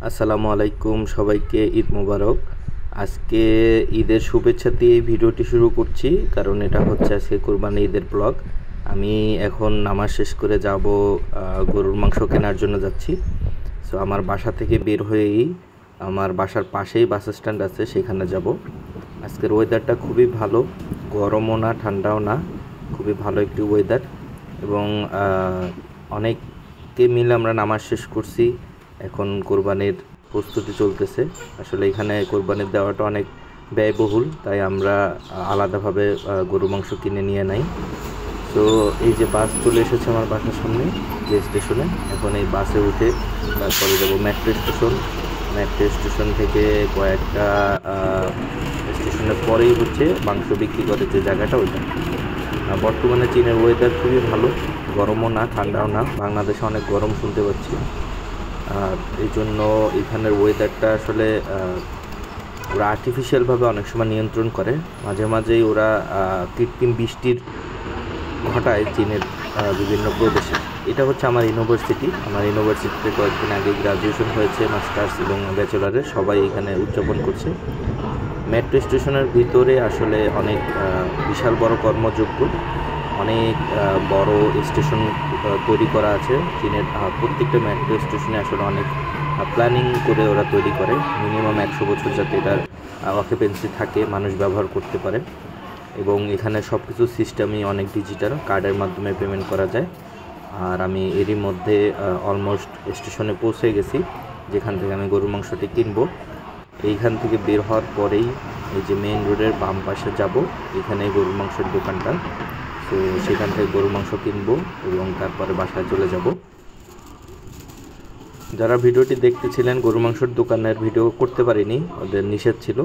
আসসালামু আলাইকুম, সবাইকে ঈদ মোবারক। আজকে ঈদের শুভেচ্ছা দিয়ে ভিডিওটি শুরু করছি, কারণ এটা হচ্ছে আজকে কোরবানি ঈদের ব্লগ। আমি এখন নামাজ শেষ করে যাব, গরুর মাংস কেনার জন্য যাচ্ছি। সো আমার বাসা থেকে বের হয়েই আমার বাসার পাশেই বাস স্ট্যান্ড আছে, সেখানে যাব। আজকের ওয়েদারটা খুবই ভালো, গরমও না ঠান্ডাও না, খুবই ভালো একটি ওয়েদার। এবং অনেককে মিলে আমরা নামাজ শেষ করছি, এখন কোরবানির প্রস্তুতি চলতেছে। আসলে এখানে কোরবানির দেওয়াটা অনেক ব্যয়বহুল, তাই আমরা আলাদাভাবে গরু মাংস কিনে নিয়ে নাই। তো এই যে বাস চলে এসেছে আমার বাসার সামনে যে স্টেশনে, এখন এই বাসে উঠে তারপরে যাবো মেট্রো স্টেশন। মেট্রো স্টেশন থেকে কয়েকটা স্টেশনের পরেই হচ্ছে মাংস বিক্রি করে যে জায়গাটা, ওইটা। বর্তমানে চীনের ওয়েদার খুবই ভালো, গরমও না ঠান্ডাও না। বাংলাদেশে অনেক গরম শুনতে পাচ্ছি, আর এই জন্য এখানের ওয়েদারটা আসলে ওরা আর্টিফিশিয়ালভাবে অনেক সময় নিয়ন্ত্রণ করে। মাঝে মাঝেই ওরা কৃত্রিম বৃষ্টির ঘটায় চীনের বিভিন্ন প্রদেশে। এটা হচ্ছে আমার ইউনিভার্সিটি। আমার ইউনিভার্সিটিতে কয়েকদিন আগে গ্রাজুয়েশন হয়েছে, মাস্টার্স এবং ব্যাচেলারের, সবাই এখানে উদযাপন করছে। মেট্রো স্টেশনের ভিতরে আসলে অনেক বিশাল বড় কর্মযোগ্য, অনেক বড় স্টেশন তৈরি করা আছে চীনের। প্রত্যেকটা মেট্রো স্টেশনে আসলে অনেক প্ল্যানিং করে ওরা তৈরি করে, মিনিমাম 100 বছর যাতে এটার অকুপেন্সি থাকে, মানুষ ব্যবহার করতে পারে। এবং এখানে সব কিছু সিস্টেমই অনেক ডিজিটাল, কার্ডের মাধ্যমে পেমেন্ট করা যায়। আর আমি এরই মধ্যে অলমোস্ট স্টেশনে পৌঁছে গেছি, যেখান থেকে আমি গরুর মাংসটি কিনবো। এইখান থেকে বের হওয়ার পরেই এই যে মেইন রোডের বাম পাশে যাব, এখানে গরুর মাংসের দোকানটা। তো সেখান থেকে গরুর মাংস কিনবো এবং তারপরে বাসায় চলে যাব। যারা ভিডিওটি দেখতেছিলেন, গরুর মাংসের দোকানের ভিডিও করতে পারিনি, ওদের নিষেধ ছিল,